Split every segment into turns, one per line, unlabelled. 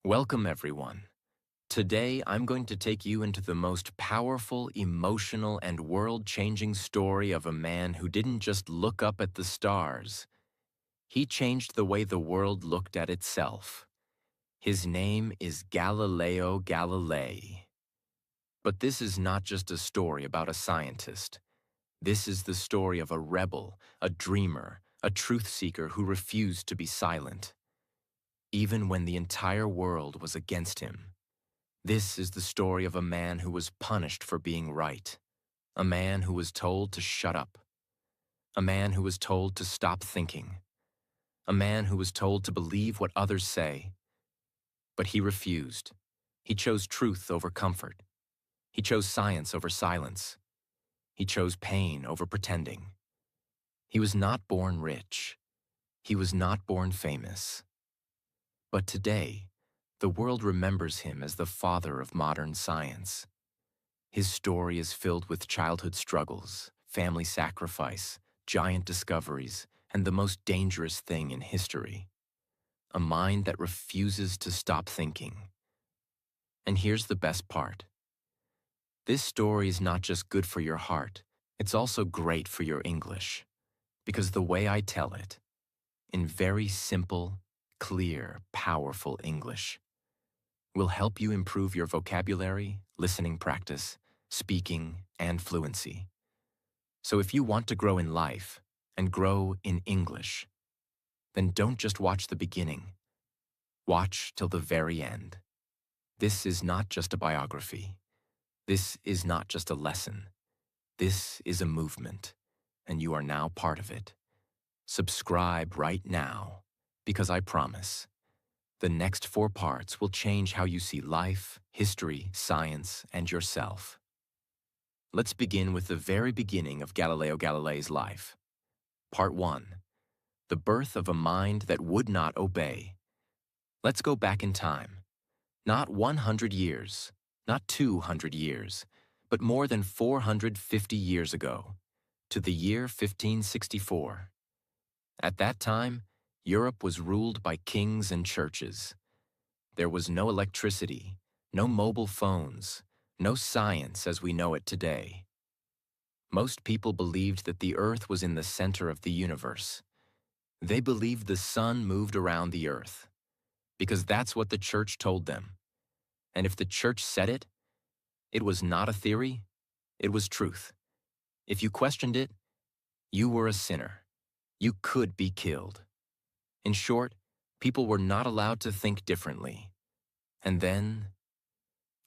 Welcome, everyone. Today, I'm going to take you into the most powerful, emotional, and world-changing story of a man who didn't just look up at the stars. He changed the way the world looked at itself. His name is Galileo Galilei. But this is not just a story about a scientist. This is the story of a rebel, a dreamer, a truth seeker who refused to be silent, even when the entire world was against him. This is the story of a man who was punished for being right, a man who was told to shut up, a man who was told to stop thinking, a man who was told to believe what others say. But he refused. He chose truth over comfort. He chose science over silence. He chose pain over pretending. He was not born rich. He was not born famous. But today, the world remembers him as the father of modern science. His story is filled with childhood struggles, family sacrifice, giant discoveries, and the most dangerous thing in history: a mind that refuses to stop thinking. And here's the best part. This story is not just good for your heart, it's also great for your English. Because the way I tell it, in very simple, clear, powerful English, will help you improve your vocabulary, listening practice, speaking, and fluency. So if you want to grow in life and grow in English, then don't just watch the beginning. Watch till the very end. This is not just a biography. This is not just a lesson. This is a movement, and you are now part of it. Subscribe right now, because I promise, the next 4 parts will change how you see life, history, science, and yourself. Let's begin with the very beginning of Galileo Galilei's life. Part 1. The birth of a mind that would not obey. Let's go back in time. Not 100 years, not 200 years, but more than 450 years ago, to the year 1564. At that time, Europe was ruled by kings and churches. There was no electricity, no mobile phones, no science as we know it today. Most people believed that the Earth was in the center of the universe. They believed the sun moved around the Earth, because that's what the church told them. And if the church said it, it was not a theory, it was truth. If you questioned it, you were a sinner. You could be killed. In short, people were not allowed to think differently. And then,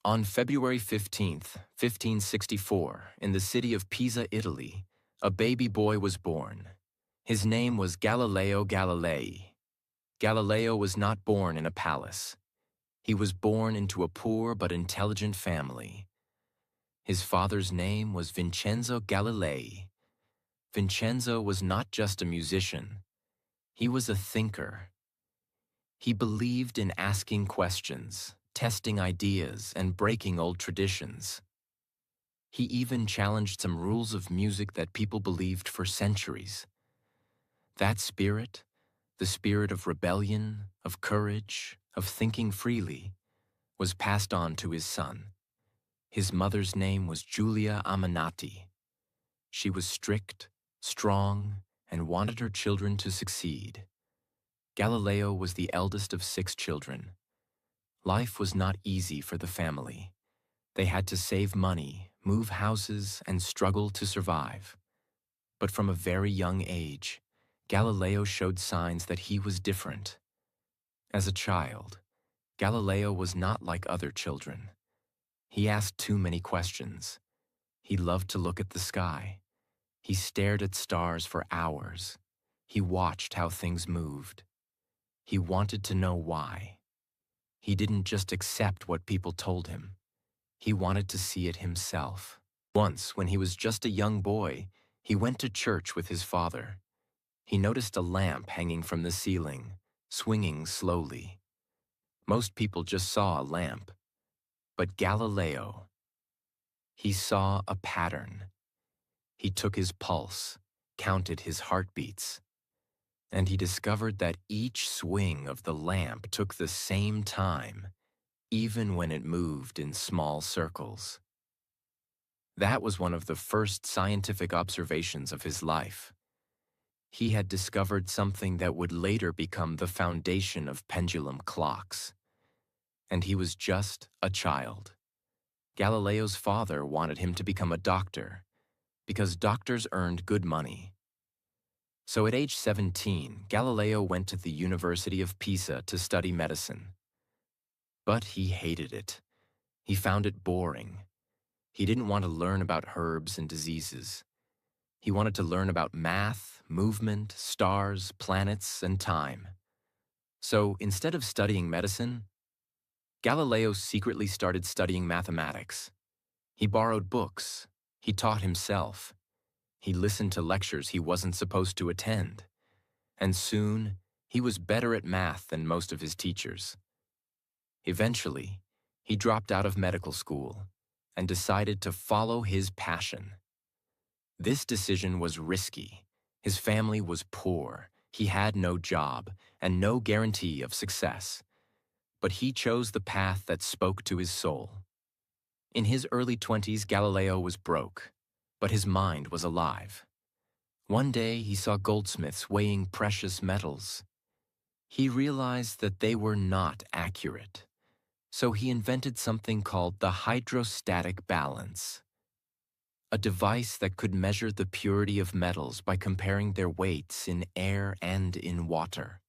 on February 15th, 1564, in the city of Pisa, Italy, a baby boy was born. His name was Galileo Galilei. Galileo was not born in a palace. He was born into a poor but intelligent family. His father's name was Vincenzo Galilei. Vincenzo was not just a musician. He was a thinker. He believed in asking questions, testing ideas, and breaking old traditions. He even challenged some rules of music that people believed for centuries. That spirit, the spirit of rebellion, of courage, of thinking freely, was passed on to his son. His mother's name was Giulia Ammannati. She was strict, strong, and wanted her children to succeed. Galileo was the eldest of 6 children. Life was not easy for the family. They had to save money, move houses, and struggle to survive. But from a very young age, Galileo showed signs that he was different. As a child, Galileo was not like other children. He asked too many questions. He loved to look at the sky. He stared at stars for hours. He watched how things moved. He wanted to know why. He didn't just accept what people told him. He wanted to see it himself. Once, when he was just a young boy, he went to church with his father. He noticed a lamp hanging from the ceiling, swinging slowly. Most people just saw a lamp. But Galileo, he saw a pattern. He took his pulse, counted his heartbeats. and he discovered that each swing of the lamp took the same time, even when it moved in small circles. That was one of the first scientific observations of his life. He had discovered something that would later become the foundation of pendulum clocks. And he was just a child. Galileo's father wanted him to become a doctor, because doctors earned good money. So at age 17, Galileo went to the University of Pisa to study medicine. But he hated it. He found it boring. He didn't want to learn about herbs and diseases. He wanted to learn about math, movement, stars, planets, and time. So instead of studying medicine, Galileo secretly started studying mathematics. He borrowed books. He taught himself. He listened to lectures he wasn't supposed to attend. And soon, he was better at math than most of his teachers. Eventually, he dropped out of medical school and decided to follow his passion. This decision was risky. His family was poor, he had no job, and no guarantee of success. But he chose the path that spoke to his soul. In his early 20s, Galileo was broke, but his mind was alive. One day, he saw goldsmiths weighing precious metals. He realized that they were not accurate. So he invented something called the hydrostatic balance, a device that could measure the purity of metals by comparing their weights in air and in water.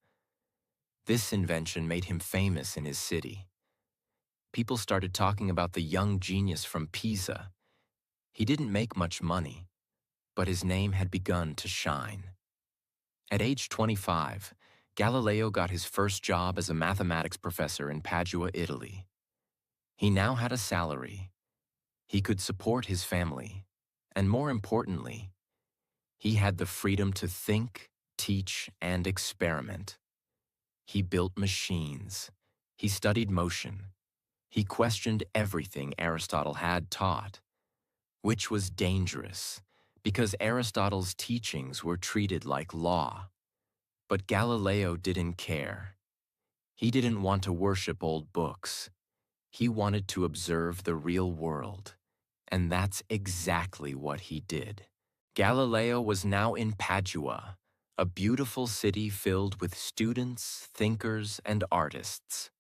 This invention made him famous in his city. People started talking about the young genius from Pisa. He didn't make much money, but his name had begun to shine. At age 25, Galileo got his first job as a mathematics professor in Padua, Italy. He now had a salary. He could support his family, and more importantly, he had the freedom to think, teach, and experiment. He built machines. He studied motion. He questioned everything Aristotle had taught, which was dangerous because Aristotle's teachings were treated like law. But Galileo didn't care. He didn't want to worship old books. He wanted to observe the real world, and that's exactly what he did. Galileo was now in Padua, a beautiful city filled with students, thinkers, and artists.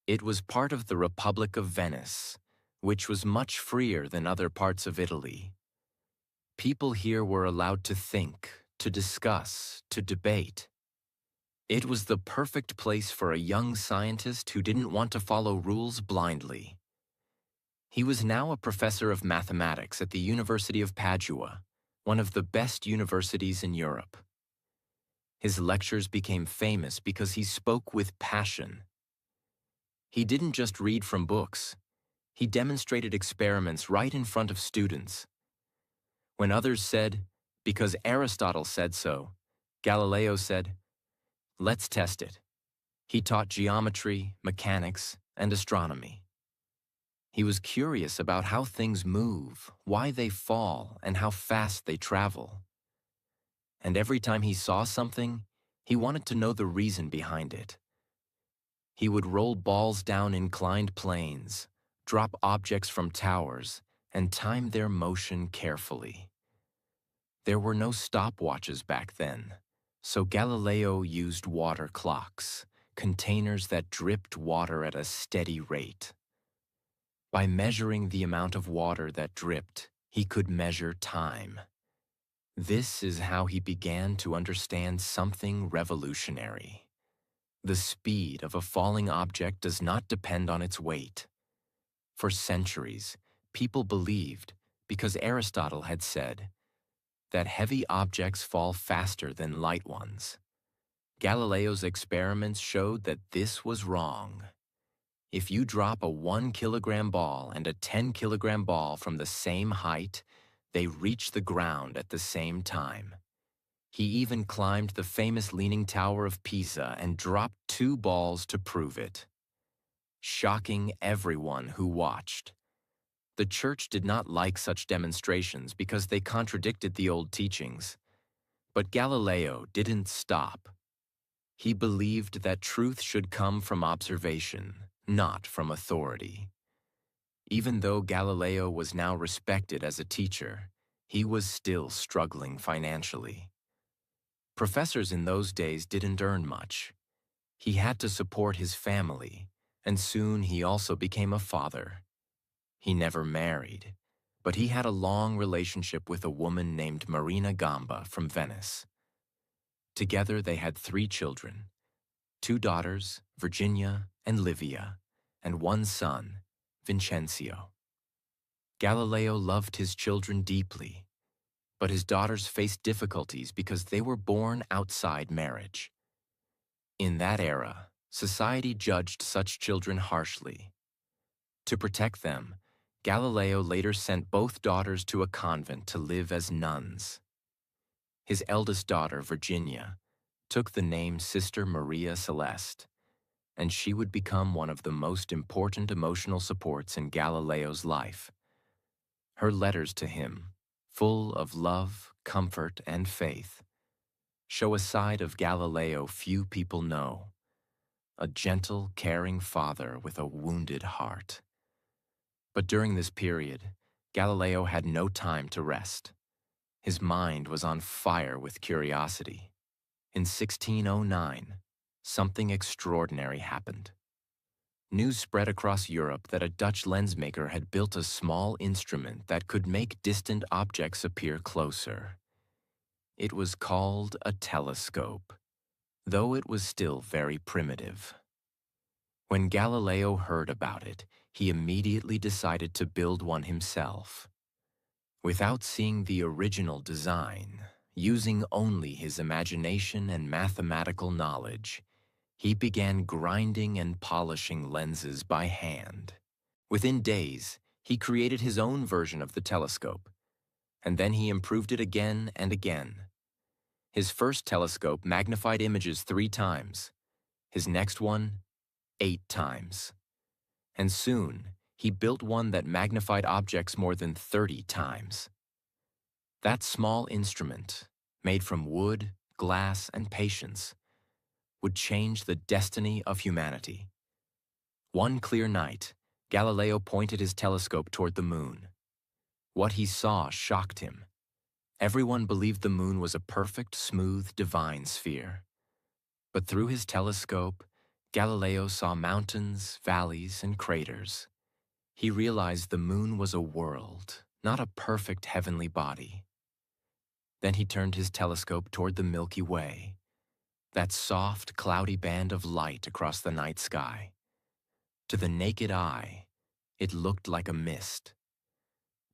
It was part of the Republic of Venice, which was much freer than other parts of Italy. People here were allowed to think, to discuss, to debate. It was the perfect place for a young scientist who didn't want to follow rules blindly. He was now a professor of mathematics at the University of Padua, one of the best universities in Europe. His lectures became famous because he spoke with passion. He didn't just read from books. He demonstrated experiments right in front of students. When others said, "Because Aristotle said so," Galileo said, "Let's test it." He taught geometry, mechanics, and astronomy. He was curious about how things move, why they fall, and how fast they travel. And every time he saw something, he wanted to know the reason behind it. He would roll balls down inclined planes, drop objects from towers, and time their motion carefully. There were no stopwatches back then, so Galileo used water clocks, containers that dripped water at a steady rate. By measuring the amount of water that dripped, he could measure time. This is how he began to understand something revolutionary. The speed of a falling object does not depend on its weight. For centuries, people believed, because Aristotle had said, that heavy objects fall faster than light ones. Galileo's experiments showed that this was wrong. If you drop a 1-kilogram ball and a 10-kilogram ball from the same height, they reach the ground at the same time. He even climbed the famous Leaning Tower of Pisa and dropped 2 balls to prove it, shocking everyone who watched. The church did not like such demonstrations because they contradicted the old teachings. But Galileo didn't stop. He believed that truth should come from observation, not from authority. Even though Galileo was now respected as a teacher, he was still struggling financially. Professors in those days didn't earn much. He had to support his family, and soon he also became a father. He never married, but he had a long relationship with a woman named Marina Gamba from Venice. Together they had 3 children, 2 daughters, Virginia and Livia, and 1 son, Vincenzo. Galileo loved his children deeply, but his daughters faced difficulties because they were born outside marriage. In that era, society judged such children harshly. To protect them, Galileo later sent both daughters to a convent to live as nuns. His eldest daughter, Virginia, took the name Sister Maria Celeste, and she would become one of the most important emotional supports in Galileo's life. Her letters to him, full of love, comfort, and faith, show a side of Galileo few people know, a gentle, caring father with a wounded heart. But during this period, Galileo had no time to rest. His mind was on fire with curiosity. In 1609, something extraordinary happened. News spread across Europe that a Dutch lensmaker had built a small instrument that could make distant objects appear closer. It was called a telescope, though it was still very primitive. When Galileo heard about it, he immediately decided to build one himself. Without seeing the original design, using only his imagination and mathematical knowledge, he began grinding and polishing lenses by hand. Within days, he created his own version of the telescope, and then he improved it again and again. His first telescope magnified images 3 times, his next one 8 times. And soon, he built one that magnified objects more than 30 times. That small instrument, made from wood, glass, and patience, would change the destiny of humanity. One clear night, Galileo pointed his telescope toward the moon. What he saw shocked him. Everyone believed the moon was a perfect, smooth, divine sphere. But through his telescope, Galileo saw mountains, valleys, and craters. He realized the moon was a world, not a perfect heavenly body. Then he turned his telescope toward the Milky Way, that soft, cloudy band of light across the night sky. To the naked eye, it looked like a mist.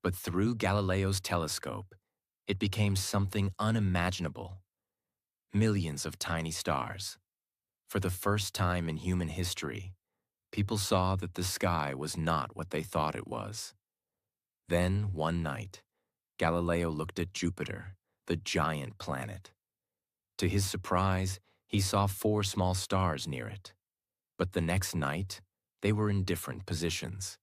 But through Galileo's telescope, it became something unimaginable. Millions of tiny stars. For the first time in human history, people saw that the sky was not what they thought it was. Then, one night, Galileo looked at Jupiter, the giant planet. To his surprise, he saw 4 small stars near it. But the next night, they were in different positions.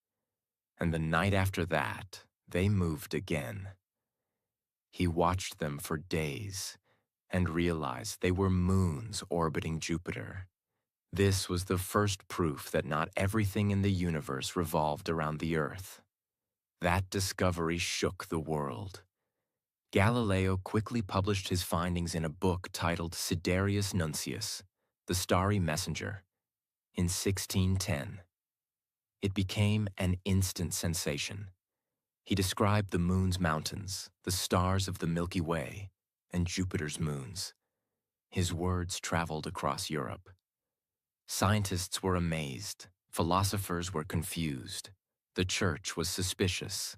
And the night after that, they moved again. He watched them for days and realized they were moons orbiting Jupiter. This was the first proof that not everything in the universe revolved around the Earth. That discovery shook the world. Galileo quickly published his findings in a book titled Sidereus Nuncius, The Starry Messenger, in 1610. It became an instant sensation. He described the moon's mountains, the stars of the Milky Way, and Jupiter's moons. His words traveled across Europe. Scientists were amazed, philosophers were confused, the church was suspicious.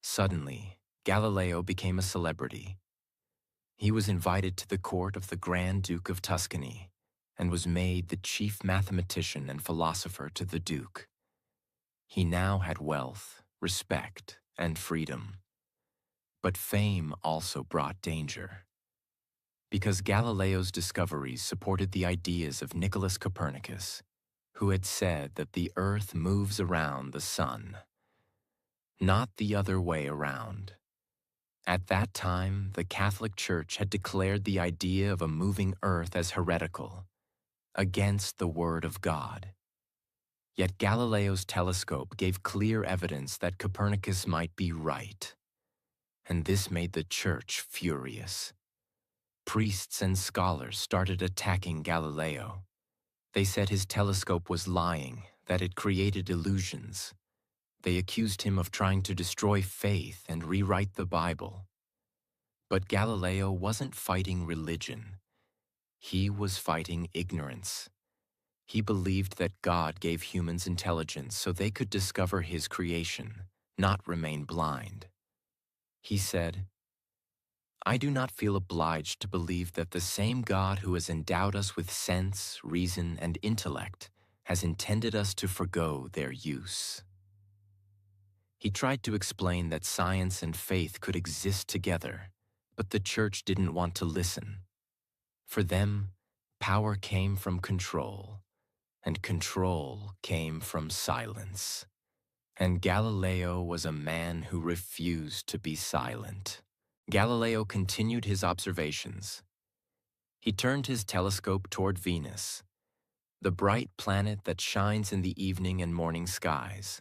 Suddenly, Galileo became a celebrity. He was invited to the court of the Grand Duke of Tuscany and was made the chief mathematician and philosopher to the Duke. He now had wealth, respect, and freedom. But fame also brought danger. Because Galileo's discoveries supported the ideas of Nicholas Copernicus, who had said that the Earth moves around the sun, not the other way around. At that time, the Catholic Church had declared the idea of a moving earth as heretical, against the Word of God. Yet Galileo's telescope gave clear evidence that Copernicus might be right, and this made the Church furious. Priests and scholars started attacking Galileo. They said his telescope was lying, that it created illusions. They accused him of trying to destroy faith and rewrite the Bible. But Galileo wasn't fighting religion. He was fighting ignorance. He believed that God gave humans intelligence so they could discover his creation, not remain blind. He said, "I do not feel obliged to believe that the same God who has endowed us with sense, reason, and intellect has intended us to forgo their use." He tried to explain that science and faith could exist together, but the Church didn't want to listen. For them, power came from control, and control came from silence. And Galileo was a man who refused to be silent. Galileo continued his observations. He turned his telescope toward Venus, the bright planet that shines in the evening and morning skies.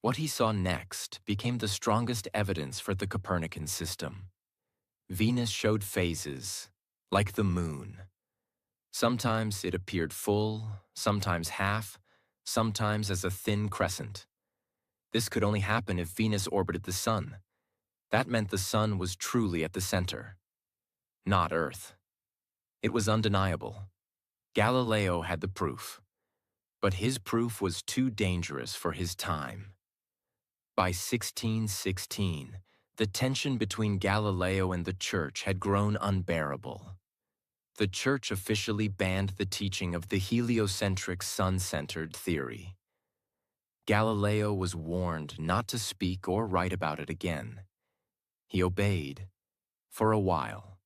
What he saw next became the strongest evidence for the Copernican system. Venus showed phases, like the moon. Sometimes it appeared full, sometimes half, sometimes as a thin crescent. This could only happen if Venus orbited the Sun. That meant the Sun was truly at the center, not Earth. It was undeniable. Galileo had the proof, but his proof was too dangerous for his time. By 1616, the tension between Galileo and the Church had grown unbearable. The Church officially banned the teaching of the heliocentric sun-centered theory. Galileo was warned not to speak or write about it again. He obeyed, for a while.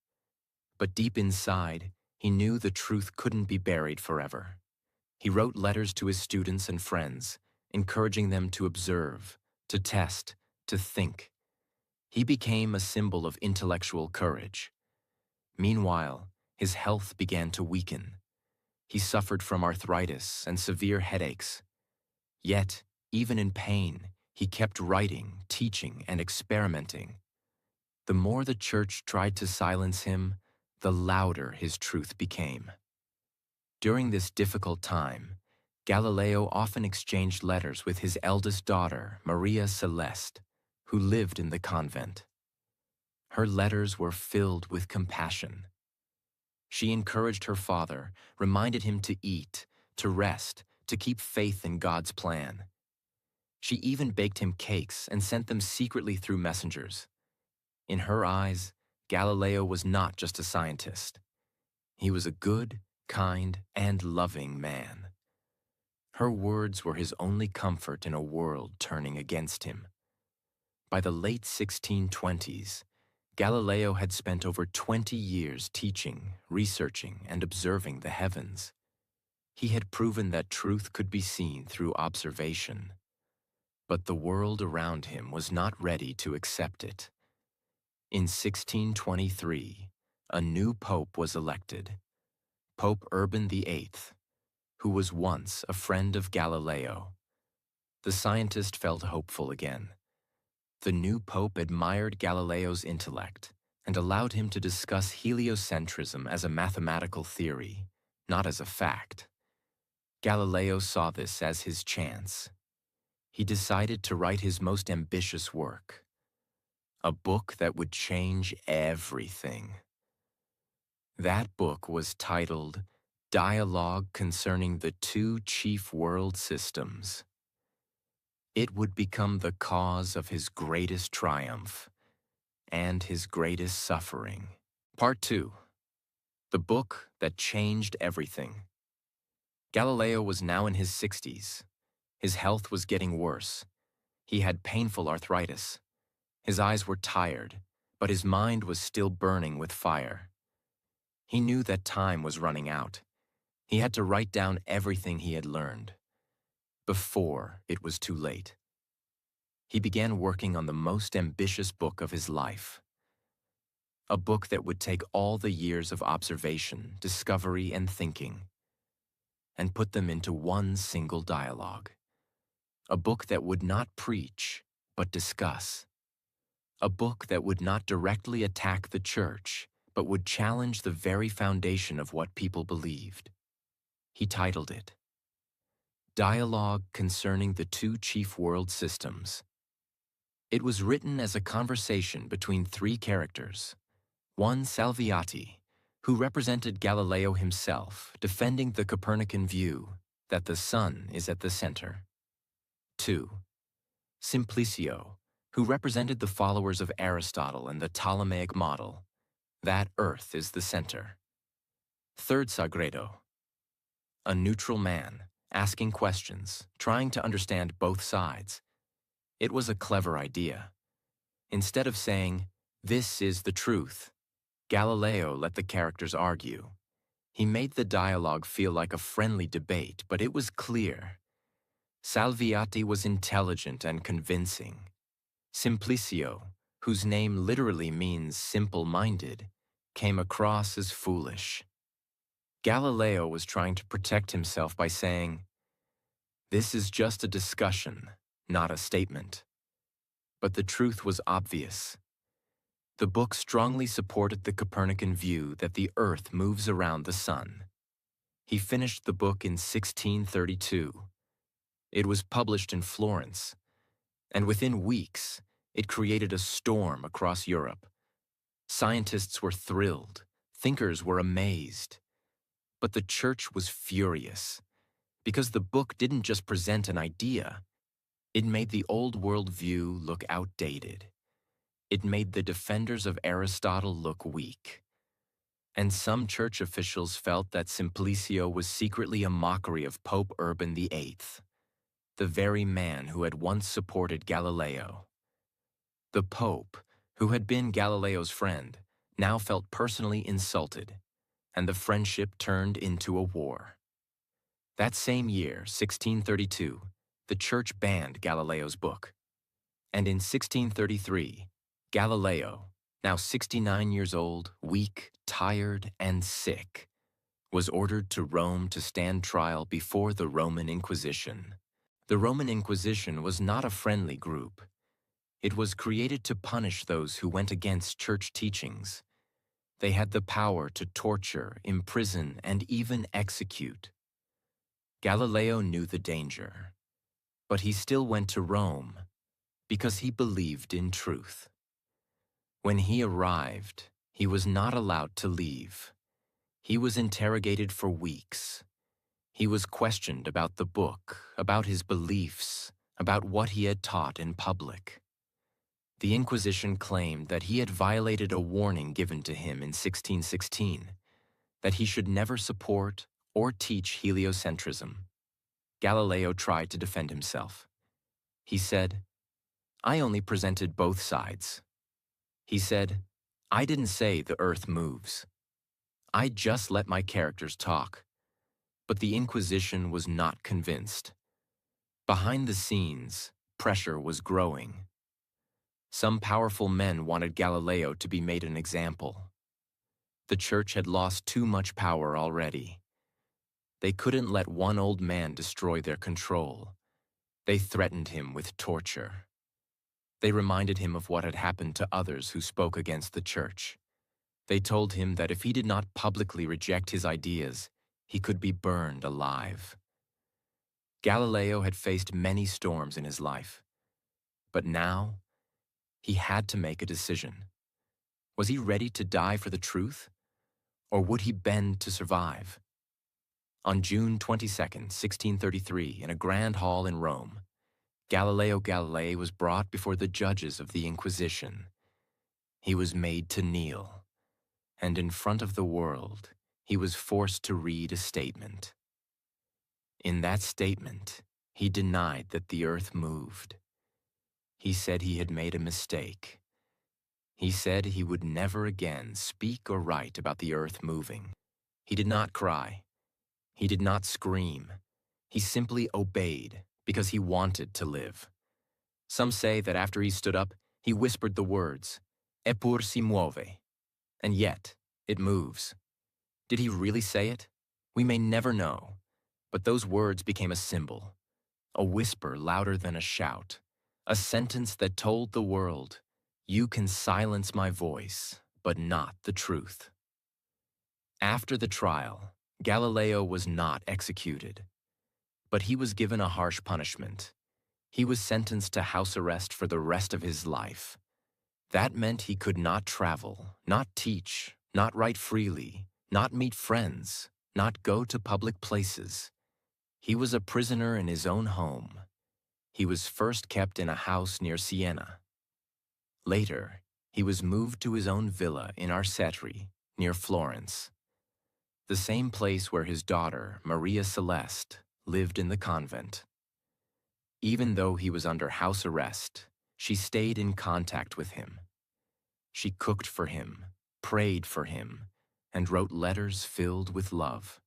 But deep inside, he knew the truth couldn't be buried forever. He wrote letters to his students and friends, encouraging them to observe, to test, to think. He became a symbol of intellectual courage. Meanwhile, his health began to weaken. He suffered from arthritis and severe headaches. Yet, even in pain, he kept writing, teaching, and experimenting. The more the Church tried to silence him, the louder his truth became. During this difficult time, Galileo often exchanged letters with his eldest daughter, Maria Celeste, who lived in the convent. Her letters were filled with compassion. She encouraged her father, reminded him to eat, to rest, to keep faith in God's plan. She even baked him cakes and sent them secretly through messengers. In her eyes, Galileo was not just a scientist. He was a good, kind, and loving man. Her words were his only comfort in a world turning against him. By the late 1620s, Galileo had spent over 20 years teaching, researching, and observing the heavens. He had proven that truth could be seen through observation. But the world around him was not ready to accept it. In 1623, a new pope was elected, Pope Urban VIII, who was once a friend of Galileo. The scientist felt hopeful again. The new pope admired Galileo's intellect and allowed him to discuss heliocentrism as a mathematical theory, not as a fact. Galileo saw this as his chance. He decided to write his most ambitious work, a book that would change everything. That book was titled Dialogue Concerning the Two Chief World Systems. It would become the cause of his greatest triumph and his greatest suffering. Part 2. The book that changed everything. Galileo was now in his 60s. His health was getting worse. He had painful arthritis. His eyes were tired, but his mind was still burning with fire. He knew that time was running out. He had to write down everything he had learned before it was too late. he began working on the most ambitious book of his life. A book that would take all the years of observation, discovery, and thinking and put them into one single dialogue. A book that would not preach, but discuss. A book that would not directly attack the church, but would challenge the very foundation of what people believed. He titled it, Dialogue Concerning the Two Chief World Systems. It was written as a conversation between three characters. One, Salviati, who represented Galileo himself, defending the Copernican view that the sun is at the center. 2. Simplicio, who represented the followers of Aristotle and the Ptolemaic model, that Earth is the center. 3. Sagredo, a neutral man, asking questions, trying to understand both sides. It was a clever idea. Instead of saying, "This is the truth," Galileo let the characters argue. He made the dialogue feel like a friendly debate, but it was clear. Salviati was intelligent and convincing. Simplicio, whose name literally means simple-minded, came across as foolish. Galileo was trying to protect himself by saying, "This is just a discussion, not a statement." But the truth was obvious. The book strongly supported the Copernican view that the Earth moves around the sun. He finished the book in 1632. It was published in Florence, and within weeks, it created a storm across Europe. Scientists were thrilled, thinkers were amazed. But the church was furious, because the book didn't just present an idea, it made the old world view look outdated. It made the defenders of Aristotle look weak. And some church officials felt that Simplicio was secretly a mockery of Pope Urban VIII, the very man who had once supported Galileo. The Pope, who had been Galileo's friend, now felt personally insulted, and the friendship turned into a war. That same year, 1632, the church banned Galileo's book. And in 1633, Galileo, now 69 years old, weak, tired, and sick, was ordered to Rome to stand trial before the Roman Inquisition. The Roman Inquisition was not a friendly group. It was created to punish those who went against church teachings. They had the power to torture, imprison, and even execute. Galileo knew the danger, but he still went to Rome because he believed in truth. When he arrived, he was not allowed to leave. He was interrogated for weeks. He was questioned about the book, about his beliefs, about what he had taught in public. The Inquisition claimed that he had violated a warning given to him in 1616, that he should never support or teach heliocentrism. Galileo tried to defend himself. He said, "I only presented both sides." He said, "I didn't say the Earth moves. I just let my characters talk." But the Inquisition was not convinced. Behind the scenes, pressure was growing. Some powerful men wanted Galileo to be made an example. The church had lost too much power already. They couldn't let one old man destroy their control. They threatened him with torture. They reminded him of what had happened to others who spoke against the church. They told him that if he did not publicly reject his ideas, he could be burned alive. Galileo had faced many storms in his life, but now he had to make a decision. Was he ready to die for the truth, or would he bend to survive? On June 22, 1633, in a grand hall in Rome, Galileo Galilei was brought before the judges of the Inquisition. He was made to kneel, and in front of the world, he was forced to read a statement. In that statement, he denied that the earth moved. He said he had made a mistake. He said he would never again speak or write about the earth moving. He did not cry. He did not scream. He simply obeyed because he wanted to live. Some say that after he stood up, he whispered the words, Eppur si muove. And yet, it moves. Did he really say it? We may never know, but those words became a symbol, a whisper louder than a shout, a sentence that told the world, you can silence my voice, but not the truth. After the trial, Galileo was not executed, but he was given a harsh punishment. He was sentenced to house arrest for the rest of his life. That meant he could not travel, not teach, not write freely, not meet friends, not go to public places. He was a prisoner in his own home. He was first kept in a house near Siena. Later, he was moved to his own villa in Arcetri, near Florence, the same place where his daughter, Maria Celeste, lived in the convent. Even though he was under house arrest, she stayed in contact with him. She cooked for him, prayed for him, and wrote letters filled with love.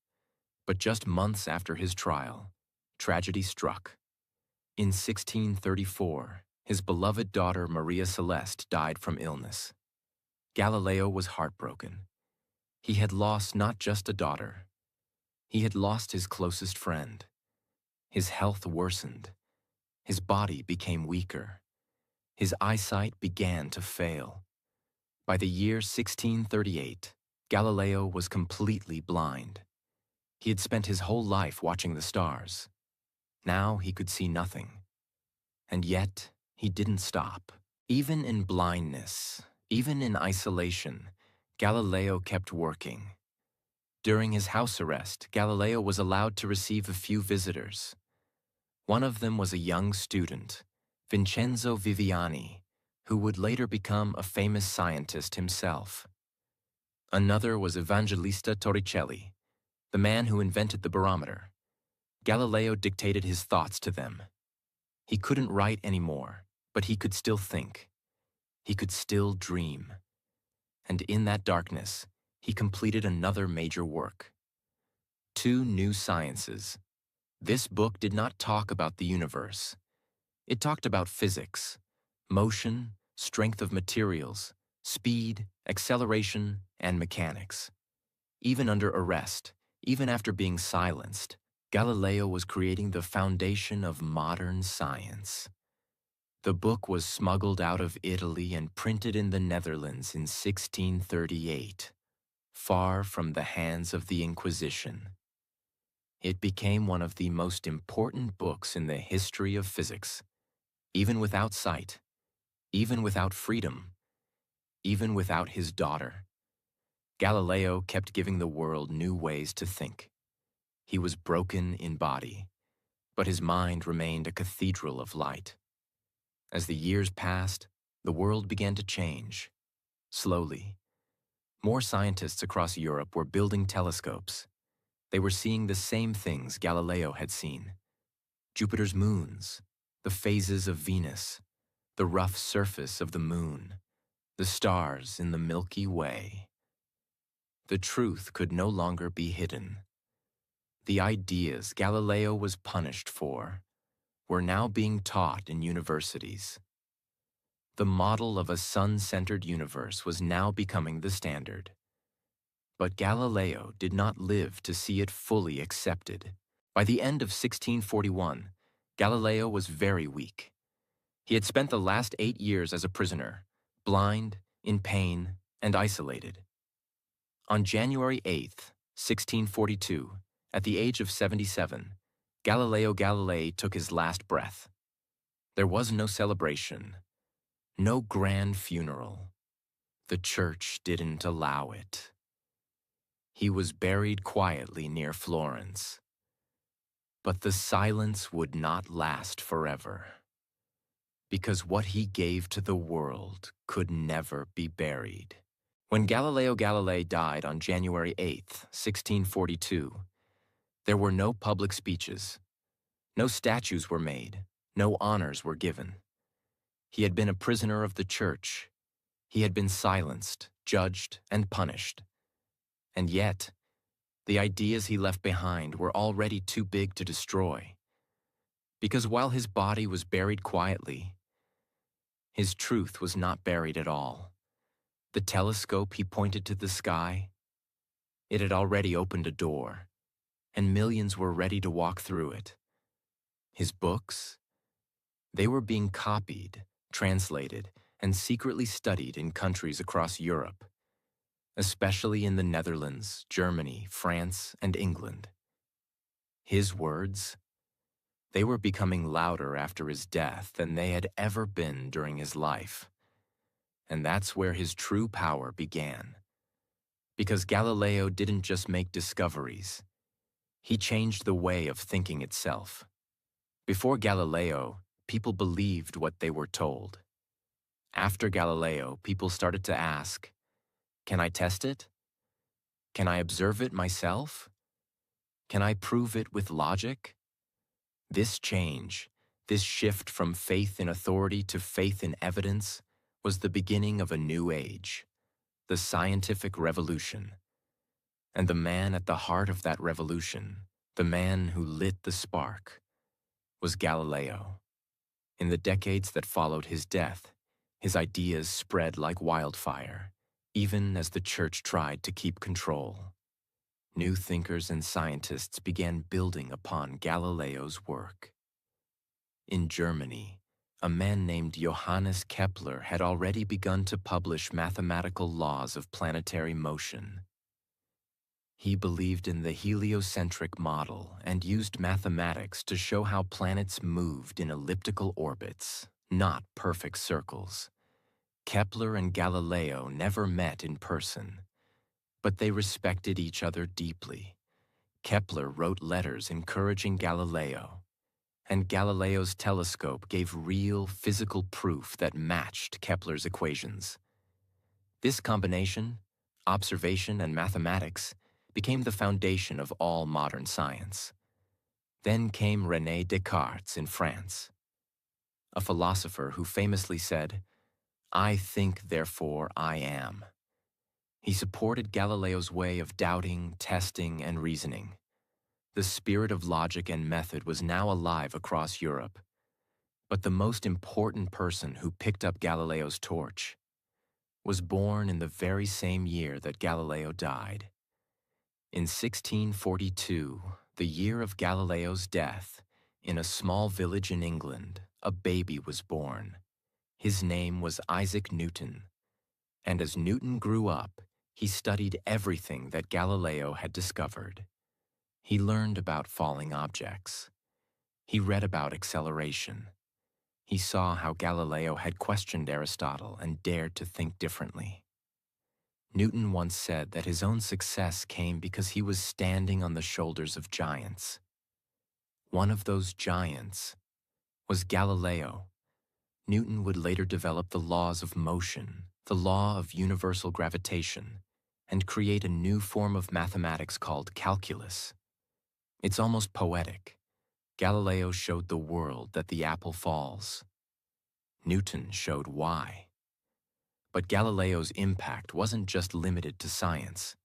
But just months after his trial, tragedy struck. In 1634, his beloved daughter Maria Celeste died from illness. Galileo was heartbroken. He had lost not just a daughter. He had lost his closest friend. His health worsened. His body became weaker. His eyesight began to fail. By the year 1638, Galileo was completely blind. He had spent his whole life watching the stars. Now he could see nothing. And yet, he didn't stop. Even in blindness, even in isolation, Galileo kept working. During his house arrest, Galileo was allowed to receive a few visitors. One of them was a young student, Vincenzo Viviani, who would later become a famous scientist himself. Another was Evangelista Torricelli, the man who invented the barometer. Galileo dictated his thoughts to them. He couldn't write anymore, but he could still think. He could still dream. And in that darkness, he completed another major work. 2 new sciences. This book did not talk about the universe. It talked about physics, motion, strength of materials, speed, acceleration, and mechanics. Even under arrest, even after being silenced, Galileo was creating the foundation of modern science. The book was smuggled out of Italy and printed in the Netherlands in 1638, far from the hands of the Inquisition. It became one of the most important books in the history of physics, even without sight, even without freedom, even without his daughter. Galileo kept giving the world new ways to think. He was broken in body, but his mind remained a cathedral of light. As the years passed, the world began to change, slowly. More scientists across Europe were building telescopes. They were seeing the same things Galileo had seen: Jupiter's moons, the phases of Venus, the rough surface of the moon, the stars in the Milky Way. The truth could no longer be hidden. The ideas Galileo was punished for were now being taught in universities. The model of a sun-centered universe was now becoming the standard. But Galileo did not live to see it fully accepted. By the end of 1641, Galileo was very weak. He had spent the last 8 years as a prisoner, blind, in pain, and isolated. On January 8, 1642, at the age of 77, Galileo Galilei took his last breath. There was no celebration, no grand funeral. The church didn't allow it. He was buried quietly near Florence. But the silence would not last forever, because what he gave to the world could never be buried. When Galileo Galilei died on January 8, 1642, there were no public speeches. No statues were made. No honors were given. He had been a prisoner of the church. He had been silenced, judged, and punished. And yet, the ideas he left behind were already too big to destroy. Because while his body was buried quietly, His truth was not buried at all. The telescope he pointed to the sky, it had already opened a door, and millions were ready to walk through it. His books, they were being copied, translated, and secretly studied in countries across Europe, especially in the Netherlands, Germany, France, and England. His words, they were becoming louder after his death than they had ever been during his life. And that's where his true power began. Because Galileo didn't just make discoveries, he changed the way of thinking itself. Before Galileo, people believed what they were told. After Galileo, people started to ask, can I test it? Can I observe it myself? Can I prove it with logic? This change, this shift from faith in authority to faith in evidence, was the beginning of a new age, the scientific revolution. And the man at the heart of that revolution, the man who lit the spark, was Galileo. In the decades that followed his death, his ideas spread like wildfire, even as the church tried to keep control. New thinkers and scientists began building upon Galileo's work. In Germany, a man named Johannes Kepler had already begun to publish mathematical laws of planetary motion. He believed in the heliocentric model and used mathematics to show how planets moved in elliptical orbits, not perfect circles. Kepler and Galileo never met in person, but they respected each other deeply. Kepler wrote letters encouraging Galileo, and Galileo's telescope gave real physical proof that matched Kepler's equations. This combination, observation and mathematics, became the foundation of all modern science. Then came René Descartes in France, a philosopher who famously said, "I think, therefore I am." He supported Galileo's way of doubting, testing, and reasoning. The spirit of logic and method was now alive across Europe. But the most important person who picked up Galileo's torch was born in the very same year that Galileo died. In 1642, the year of Galileo's death, in a small village in England, a baby was born. His name was Isaac Newton. And as Newton grew up, he studied everything that Galileo had discovered. He learned about falling objects. He read about acceleration. He saw how Galileo had questioned Aristotle and dared to think differently. Newton once said that his own success came because he was standing on the shoulders of giants. One of those giants was Galileo. Newton would later develop the laws of motion, the law of universal gravitation, and create a new form of mathematics called calculus. It's almost poetic. Galileo showed the world that the apple falls. Newton showed why. But Galileo's impact wasn't just limited to science.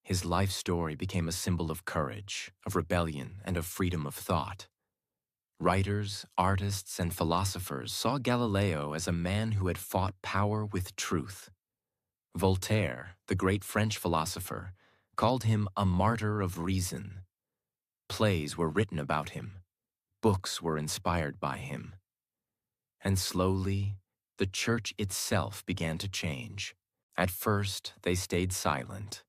His life story became a symbol of courage, of rebellion, and of freedom of thought. Writers, artists, and philosophers saw Galileo as a man who had fought power with truth. Voltaire, the great French philosopher, called him a martyr of reason. Plays were written about him. Books were inspired by him. And slowly, the church itself began to change. At first, they stayed silent.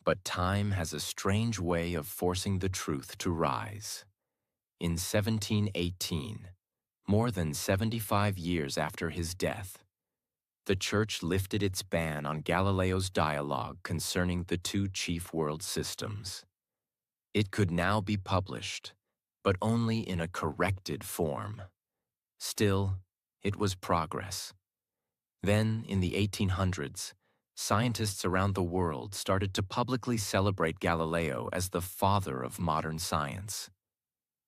But time has a strange way of forcing the truth to rise. In 1718, more than 75 years after his death, the church lifted its ban on Galileo's dialogue concerning the two chief world systems. It could now be published, but only in a corrected form. Still, it was progress. Then, in the 1800s, scientists around the world started to publicly celebrate Galileo as the father of modern science.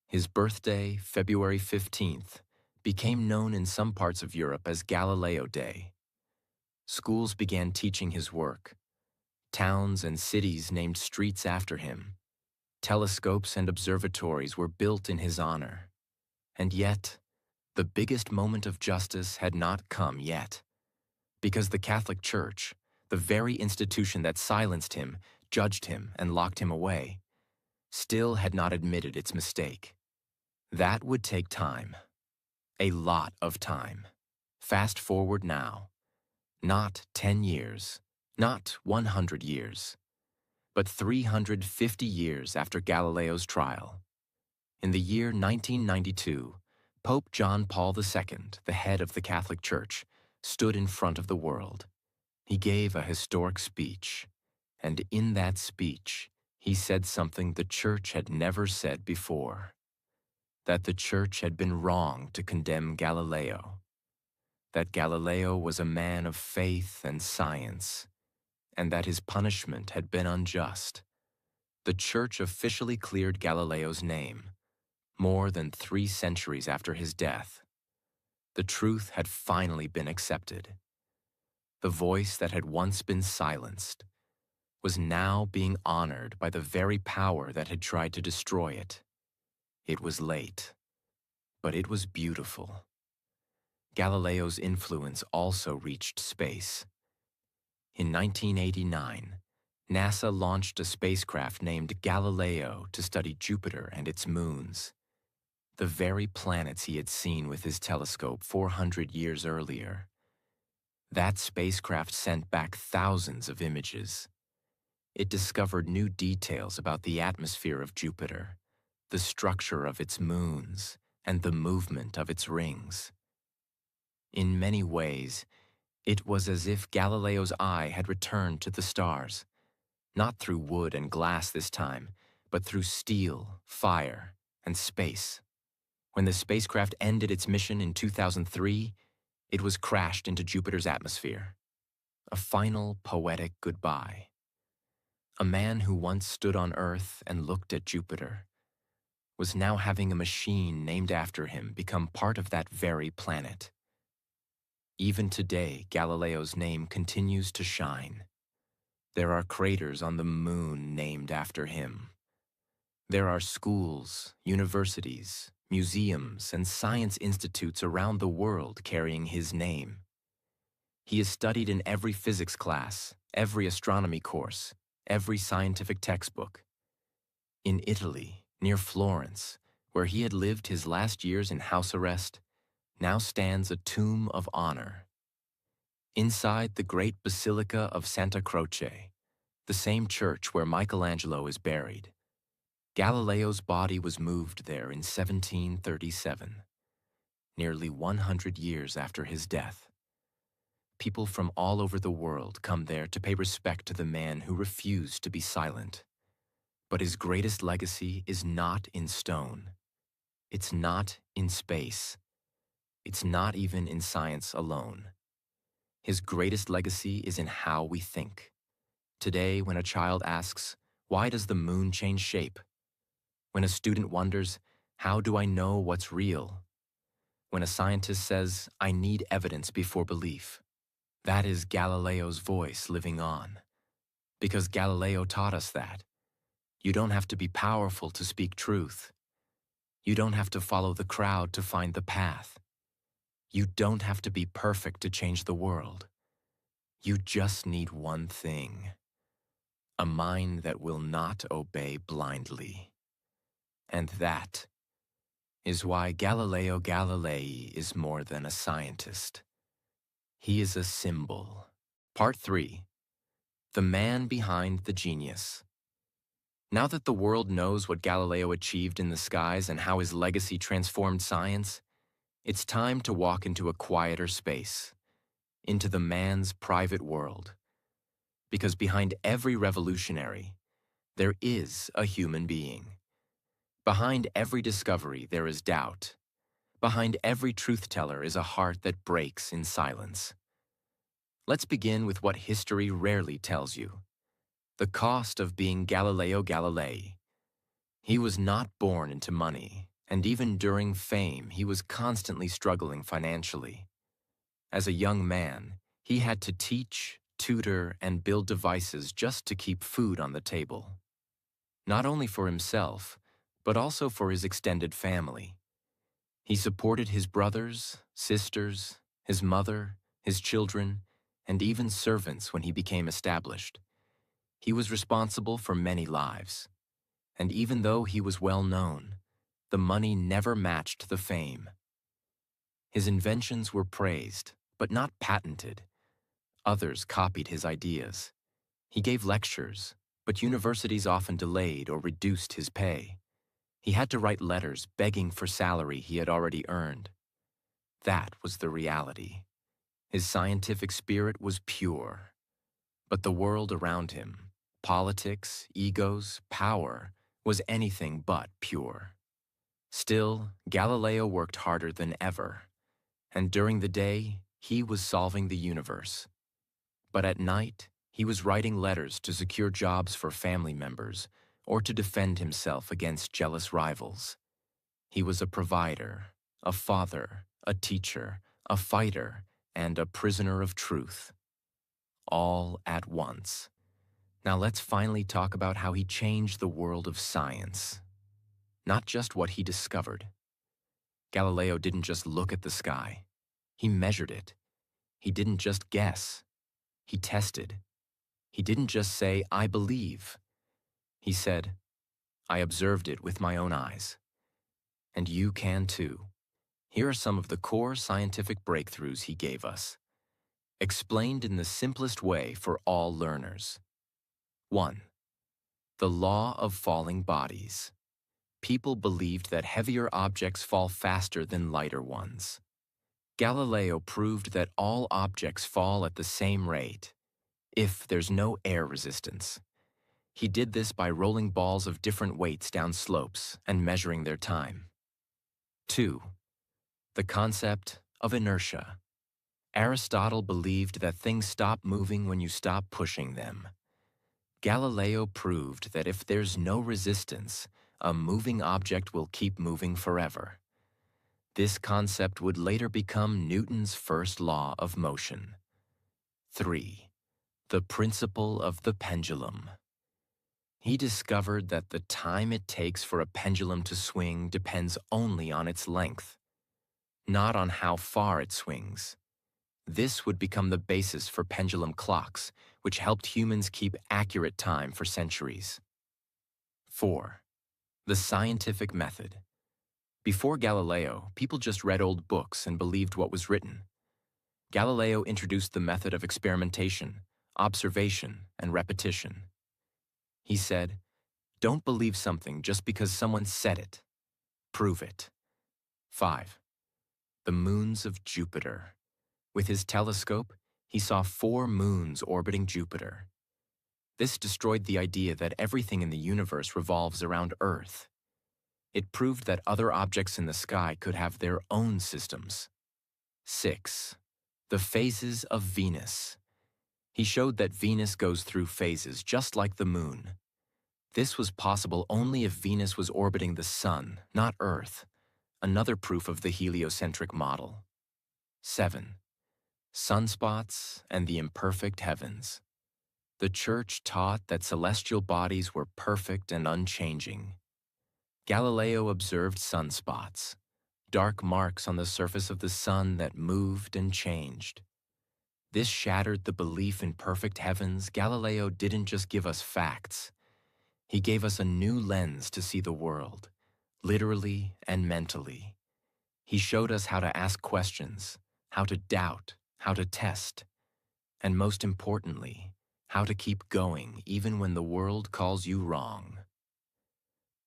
His birthday, February 15th, became known in some parts of Europe as Galileo Day. Schools began teaching his work. Towns and cities named streets after him. Telescopes and observatories were built in his honor. And yet, the biggest moment of justice had not come yet, because the Catholic Church, the very institution that silenced him, judged him, and locked him away, still had not admitted its mistake. That would take time. A lot of time. Fast forward now. Not 10 years, not 100 years, but 350 years after Galileo's trial. In the year 1992, Pope John Paul II, the head of the Catholic Church, stood in front of the world. He gave a historic speech, and in that speech, he said something the Church had never said before: that the Church had been wrong to condemn Galileo, that Galileo was a man of faith and science, and that his punishment had been unjust. The Church officially cleared Galileo's name, more than 3 centuries after his death. The truth had finally been accepted. The voice that had once been silenced was now being honored by the very power that had tried to destroy it. It was late, but it was beautiful. Galileo's influence also reached space. In 1989, NASA launched a spacecraft named Galileo to study Jupiter and its moons, the very planets he had seen with his telescope 400 years earlier. That spacecraft sent back thousands of images. It discovered new details about the atmosphere of Jupiter, the structure of its moons, and the movement of its rings. In many ways, it was as if Galileo's eye had returned to the stars, not through wood and glass this time, but through steel, fire, and space. When the spacecraft ended its mission in 2003, it was crashed into Jupiter's atmosphere. A final poetic goodbye. A man who once stood on Earth and looked at Jupiter was now having a machine named after him become part of that very planet. Even today, Galileo's name continues to shine. There are craters on the moon named after him. There are schools, universities, museums, and science institutes around the world carrying his name. He is studied in every physics class, every astronomy course, every scientific textbook. In Italy, near Florence, where he had lived his last years in house arrest, now stands a tomb of honor. Inside the great Basilica of Santa Croce, the same church where Michelangelo is buried, Galileo's body was moved there in 1737, nearly 100 years after his death. People from all over the world come there to pay respect to the man who refused to be silent. But his greatest legacy is not in stone. It's not in space. It's not even in science alone. His greatest legacy is in how we think. Today, when a child asks, "Why does the moon change shape?" When a student wonders, "How do I know what's real?" When a scientist says, "I need evidence before belief," that is Galileo's voice living on. Because Galileo taught us that. You don't have to be powerful to speak truth. You don't have to follow the crowd to find the path. You don't have to be perfect to change the world. You just need one thing: a mind that will not obey blindly. And that is why Galileo Galilei is more than a scientist. He is a symbol. Part 3. The man behind the genius. Now that the world knows what Galileo achieved in the skies and how his legacy transformed science, it's time to walk into a quieter space, into the man's private world. Because behind every revolutionary, there is a human being. Behind every discovery, there is doubt. Behind every truth-teller is a heart that breaks in silence. Let's begin with what history rarely tells you: the cost of being Galileo Galilei. He was not born into money, and even during fame, he was constantly struggling financially. As a young man, he had to teach, tutor, and build devices just to keep food on the table. Not only for himself, but also for his extended family. He supported his brothers, sisters, his mother, his children, and even servants when he became established. He was responsible for many lives. And even though he was well known, the money never matched the fame. His inventions were praised, but not patented. Others copied his ideas. He gave lectures, but universities often delayed or reduced his pay. He had to write letters begging for salary he had already earned. That was the reality. His scientific spirit was pure. But the world around him, politics, egos, power, was anything but pure. Still, Galileo worked harder than ever. And during the day, he was solving the universe. But at night, he was writing letters to secure jobs for family members or to defend himself against jealous rivals. He was a provider, a father, a teacher, a fighter, and a prisoner of truth. All at once. Now let's finally talk about how he changed the world of science. Not just what he discovered. Galileo didn't just look at the sky. He measured it. He didn't just guess. He tested. He didn't just say, "I believe." He said, "I observed it with my own eyes." And you can too. Here are some of the core scientific breakthroughs he gave us, explained in the simplest way for all learners. 1. The law of falling bodies. People believed that heavier objects fall faster than lighter ones. Galileo proved that all objects fall at the same rate, if there's no air resistance. He did this by rolling balls of different weights down slopes and measuring their time. 2. The concept of inertia. Aristotle believed that things stop moving when you stop pushing them. Galileo proved that if there's no resistance, a moving object will keep moving forever. This concept would later become Newton's first law of motion. 3. The principle of the pendulum. He discovered that the time it takes for a pendulum to swing depends only on its length, not on how far it swings. This would become the basis for pendulum clocks, which helped humans keep accurate time for centuries. 4. The scientific method. Before Galileo, people just read old books and believed what was written. Galileo introduced the method of experimentation, observation, and repetition. He said, "Don't believe something just because someone said it. Prove it." 5. The moons of Jupiter. With his telescope, he saw 4 moons orbiting Jupiter. This destroyed the idea that everything in the universe revolves around Earth. It proved that other objects in the sky could have their own systems. 6. The phases of Venus. He showed that Venus goes through phases just like the moon. This was possible only if Venus was orbiting the Sun, not Earth, another proof of the heliocentric model. 7. Sunspots and the imperfect heavens. The Church taught that celestial bodies were perfect and unchanging. Galileo observed sunspots, dark marks on the surface of the sun that moved and changed. This shattered the belief in perfect heavens. Galileo didn't just give us facts. He gave us a new lens to see the world, literally and mentally. He showed us how to ask questions, how to doubt, how to test, and most importantly, how to keep going even when the world calls you wrong.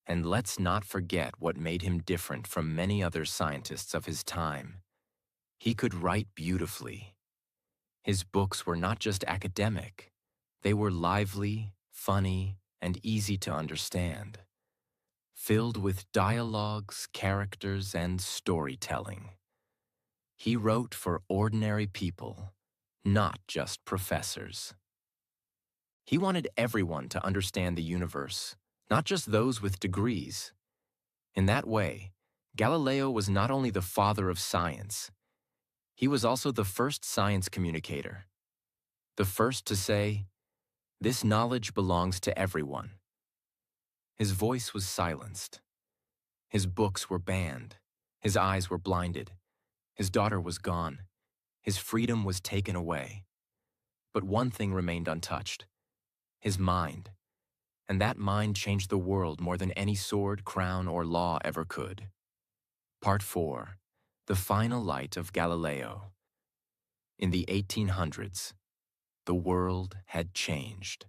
And let's not forget what made him different from many other scientists of his time. He could write beautifully. His books were not just academic. They were lively, funny, and easy to understand, filled with dialogues, characters, and storytelling. He wrote for ordinary people, not just professors. He wanted everyone to understand the universe, not just those with degrees. In that way, Galileo was not only the father of science, he was also the first science communicator, the first to say, "This knowledge belongs to everyone." His voice was silenced. His books were banned. His eyes were blinded. His daughter was gone. His freedom was taken away. But one thing remained untouched: his mind. And that mind changed the world more than any sword, crown, or law ever could. Part 4. The Final Light of Galileo. In the 1800s, the world had changed.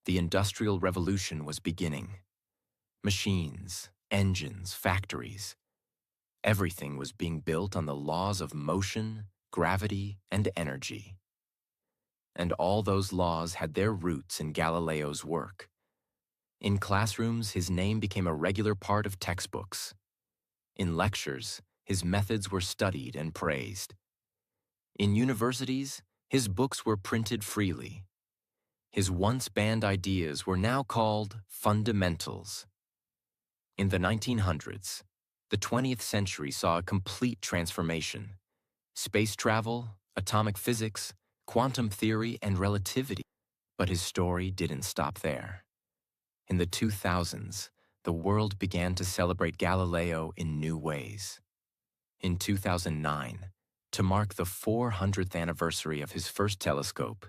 The Industrial Revolution was beginning. Machines, engines, factories. Everything was being built on the laws of motion, gravity, and energy. And all those laws had their roots in Galileo's work. In classrooms, his name became a regular part of textbooks. In lectures, his methods were studied and praised. In universities, his books were printed freely. His once banned ideas were now called fundamentals. In the 1900s, the 20th century saw a complete transformation. Space travel, atomic physics, quantum theory, and relativity. But his story didn't stop there. In the 2000s, the world began to celebrate Galileo in new ways. In 2009, to mark the 400th anniversary of his first telescope,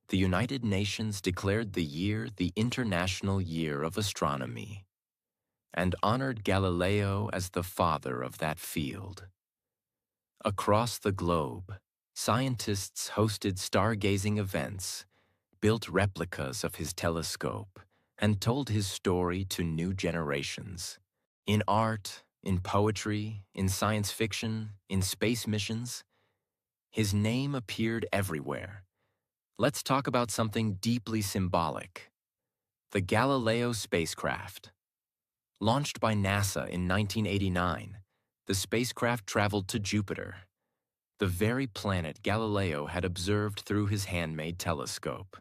the United Nations declared the year the International Year of Astronomy and honored Galileo as the father of that field. Across the globe, scientists hosted stargazing events, built replicas of his telescope, and told his story to new generations. In art, in poetry, in science fiction, in space missions, his name appeared everywhere. Let's talk about something deeply symbolic: the Galileo spacecraft. Launched by NASA in 1989, the spacecraft traveled to Jupiter, the very planet Galileo had observed through his handmade telescope.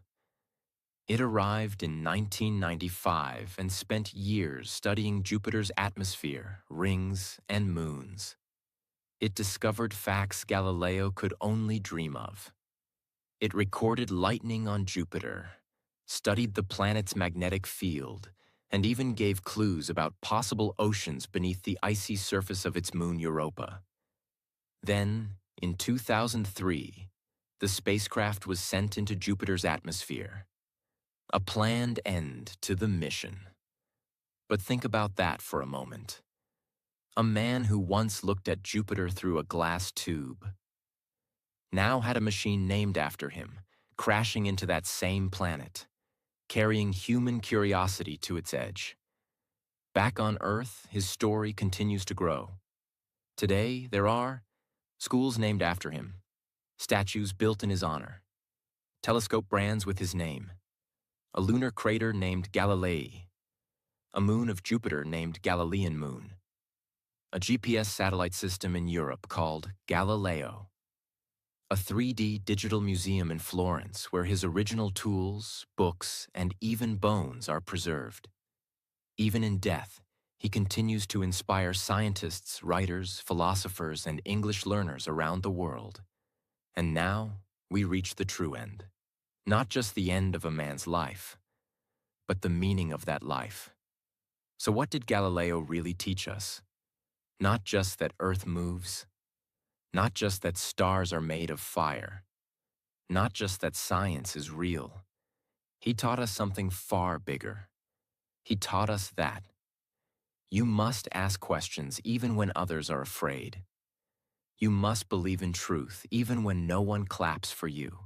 It arrived in 1995 and spent years studying Jupiter's atmosphere, rings, and moons. It discovered facts Galileo could only dream of. It recorded lightning on Jupiter, studied the planet's magnetic field, and even gave clues about possible oceans beneath the icy surface of its moon Europa. Then, in 2003, the spacecraft was sent into Jupiter's atmosphere. A planned end to the mission. But think about that for a moment. A man who once looked at Jupiter through a glass tube now had a machine named after him, crashing into that same planet, carrying human curiosity to its edge. Back on Earth, his story continues to grow. Today, there are schools named after him, statues built in his honor, telescope brands with his name, a lunar crater named Galilei, a moon of Jupiter named Galilean Moon, a GPS satellite system in Europe called Galileo, a 3D digital museum in Florence where his original tools, books, and even bones are preserved. Even in death, he continues to inspire scientists, writers, philosophers, and English learners around the world. And now, we reach the true end. Not just the end of a man's life, but the meaning of that life. So what did Galileo really teach us? Not just that Earth moves, not just that stars are made of fire, not just that science is real. He taught us something far bigger. He taught us that you must ask questions even when others are afraid. You must believe in truth even when no one claps for you.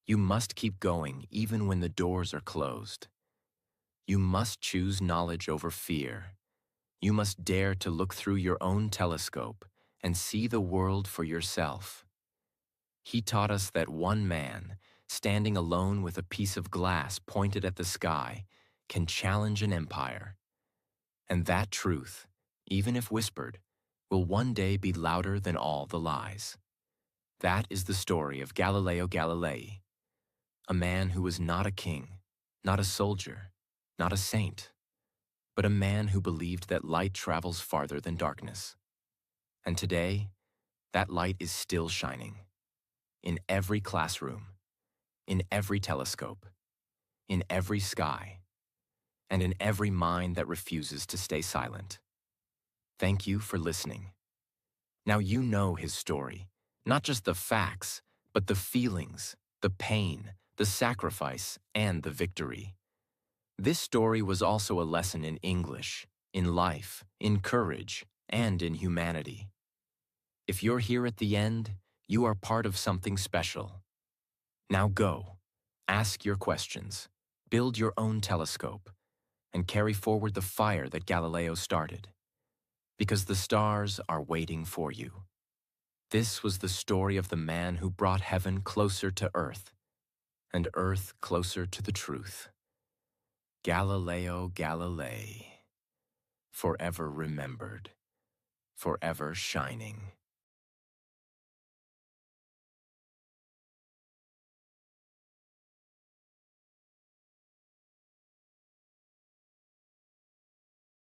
You must keep going even when the doors are closed. You must choose knowledge over fear. You must dare to look through your own telescope and see the world for yourself. He taught us that one man, standing alone with a piece of glass pointed at the sky, can challenge an empire. And that truth, even if whispered, will one day be louder than all the lies. That is the story of Galileo Galilei, a man who was not a king, not a soldier, not a saint, but a man who believed that light travels farther than darkness. And today, that light is still shining. In every classroom, in every telescope, in every sky, and in every mind that refuses to stay silent. Thank you for listening. Now you know his story, not just the facts, but the feelings, the pain, the sacrifice, and the victory. This story was also a lesson in English, in life, in courage, and in humanity. If you're here at the end, you are part of something special. Now go, ask your questions, build your own telescope, and carry forward the fire that Galileo started. Because the stars are waiting for you. This was the story of the man who brought heaven closer to earth, and earth closer to the truth. Galileo Galilei, forever remembered, forever shining.